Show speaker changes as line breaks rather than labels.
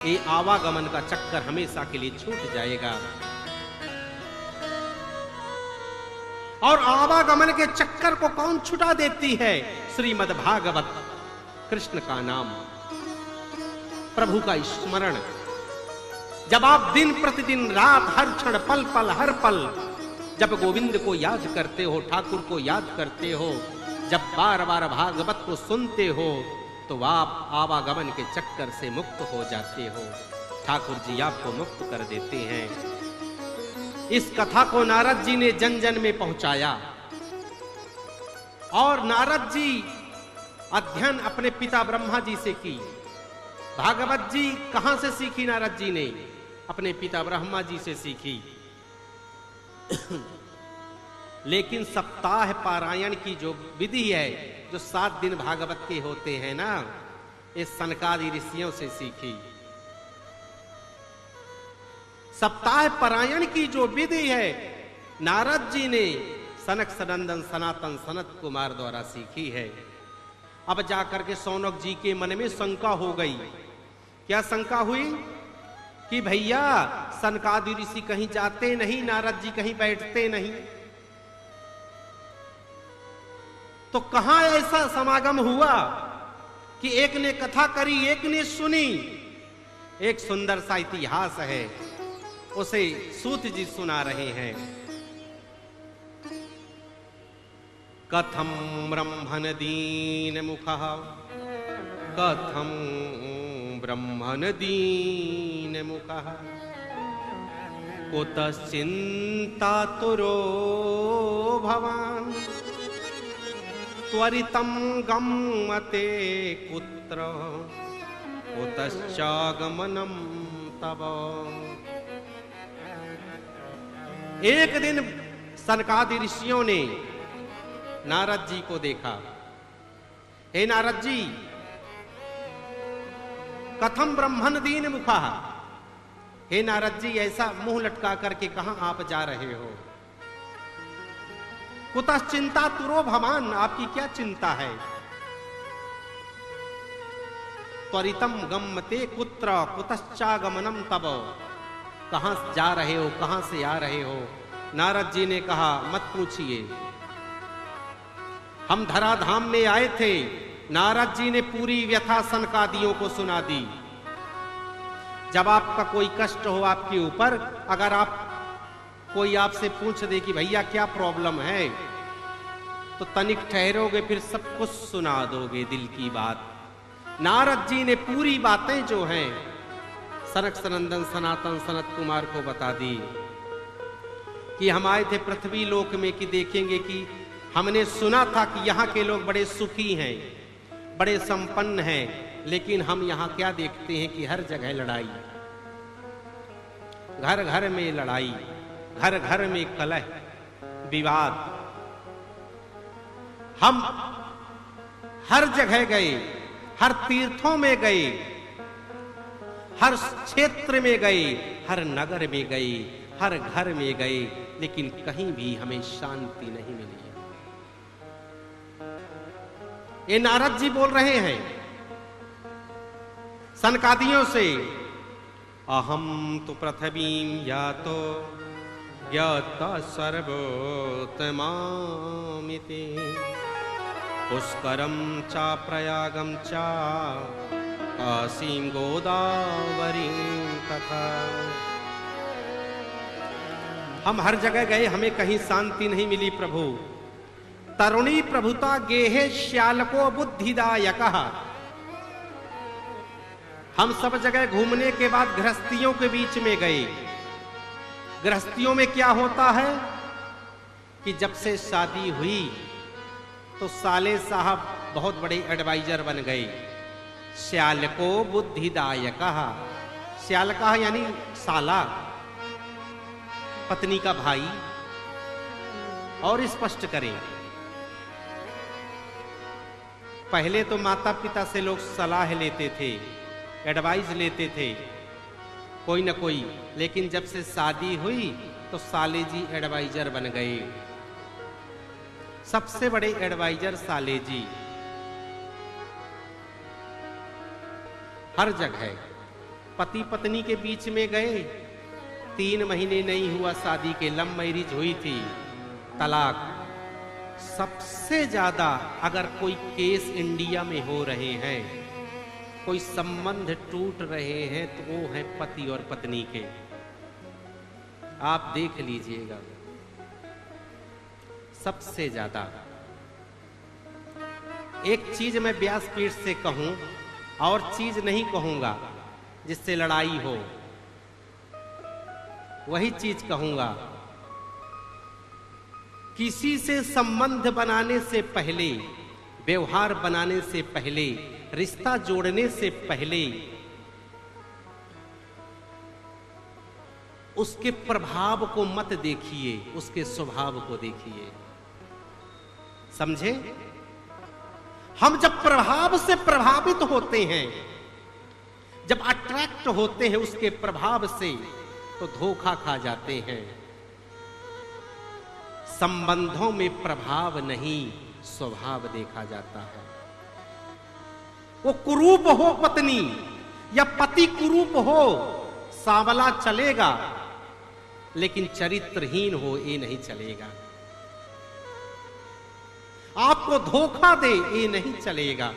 ये आवागमन का चक्कर हमेशा के लिए छूट जाएगा। और आवागमन के चक्कर को कौन छुटा देती है? श्रीमद् भागवत, कृष्ण का नाम, प्रभु का स्मरण। जब आप दिन प्रतिदिन, रात, हर क्षण, पल पल, हर पल जब गोविंद को याद करते हो, ठाकुर को याद करते हो, जब बार बार भागवत को सुनते हो, तो आप आवागमन के चक्कर से मुक्त हो जाते हो। ठाकुर जी आपको मुक्त कर देते हैं। इस कथा को नारद जी ने जन जन में पहुंचाया और नारद जी अध्ययन अपने पिता ब्रह्मा जी से की। भागवत जी कहां से सीखी? नारद जी ने अपने पिता ब्रह्मा जी से सीखी। लेकिन सप्ताह पारायण की जो विधि है, जो 7 दिन भागवत के होते हैं ना, इस सनकादि ऋषियों से सीखी। सप्ताह पारायण की जो विधि है, नारद जी ने सनक सनंदन सनातन सनत कुमार द्वारा सीखी है। अब जाकर के सौनक जी के मन में शंका हो गई। क्या शंका हुई? कि भैया सनकादि ऋषि कहीं जाते नहीं, नारद जी कहीं बैठते नहीं, तो कहां ऐसा समागम हुआ कि एक ने कथा करी, एक ने सुनी। एक सुंदर सा इतिहास है, उसे सूत जी सुना रहे हैं। कथम ब्रह्मण दीन मुखः, कथम ब्रह्मण दीन मुखः, कुतश्चिन्तातुरो भवान्, त्वरितं गम्यते कुत्र, कुतश्चागमनं तव। एक दिन सनकादि ऋषियों ने नारद जी को देखा। हे नारद जी, कथम ब्रह्मण दीन मुखः, हे नारद जी ऐसा मुंह लटका करके कहां आप जा रहे हो? कुतश्चिंता तुरो भवान, आपकी क्या चिंता है? त्वरितम गम्यते कुत्र, कुतश्चागमनम तब, कहां जा रहे हो, कहां से आ रहे हो? नारद जी ने कहा, मत पूछिए, हम धराधाम में आए थे। नारद जी ने पूरी व्यथा सनकादियों को सुना दी। जब आपका कोई कष्ट हो आपके ऊपर, अगर आप कोई आपसे पूछ दे कि भैया क्या प्रॉब्लम है, तो तनिक ठहरोगे, फिर सब कुछ सुना दोगे दिल की बात। नारद जी ने पूरी बातें जो हैं सनक सनंदन सनातन सनत कुमार को बता दी कि हम आए थे पृथ्वी लोक में कि देखेंगे कि हमने सुना था कि यहाँ के लोग बड़े सुखी हैं, बड़े संपन्न हैं, लेकिन हम यहाँ क्या देखते हैं कि हर जगह लड़ाई, घर घर में लड़ाई, घर घर में कलह विवाद। हम हर जगह गए, हर तीर्थों में गए, हर क्षेत्र में गए, हर नगर में गए, हर घर में गए, लेकिन कहीं भी हमें शांति नहीं मिली। ये नारद जी बोल रहे हैं सनकादियों से। अहम तो पृथ्वीं यातो यत सर्वोत्तमामिति, पुष्करम चा प्रयागम चा काशीं गोदावरीं तथा। हम हर जगह गए, हमें कहीं शांति नहीं मिली प्रभु। तरुणी प्रभुता गेहे श्यालको बुद्धिदायकः। हम सब जगह घूमने के बाद गृहस्थियों के बीच में गए। गृहस्थियों में क्या होता है कि जब से शादी हुई तो साले साहब बहुत बड़े एडवाइजर बन गए। श्यालको बुद्धिदायकः, श्याल का यानी साला, पत्नी का भाई। और स्पष्ट करें, पहले तो माता पिता से लोग सलाह लेते थे, एडवाइस लेते थे कोई न कोई, लेकिन जब से शादी हुई तो साले जी एडवाइजर बन गए। सबसे बड़े एडवाइजर साले जी। हर जगह पति पत्नी के बीच में गए, 3 महीने नहीं हुआ शादी के, लव मैरिज हुई थी, तलाक। सबसे ज्यादा अगर कोई केस इंडिया में हो रहे हैं, कोई संबंध टूट रहे हैं, तो वो है पति और पत्नी के। आप देख लीजिएगा, सबसे ज्यादा। एक चीज मैं व्यासपीठ से कहूं और चीज नहीं कहूंगा जिससे लड़ाई हो, वही चीज कहूंगा। किसी से संबंध बनाने से पहले, व्यवहार बनाने से पहले, रिश्ता जोड़ने से पहले उसके प्रभाव को मत देखिए, उसके स्वभाव को देखिए। समझे? हम जब प्रभाव से प्रभावित होते हैं, जब अट्रैक्ट होते हैं उसके प्रभाव से, तो धोखा खा जाते हैं। संबंधों में प्रभाव नहीं, स्वभाव देखा जाता है। वो कुरूप हो पत्नी या पति कुरूप हो, सांवला चलेगा, लेकिन चरित्रहीन हो ये नहीं चलेगा। आपको धोखा दे ये नहीं चलेगा।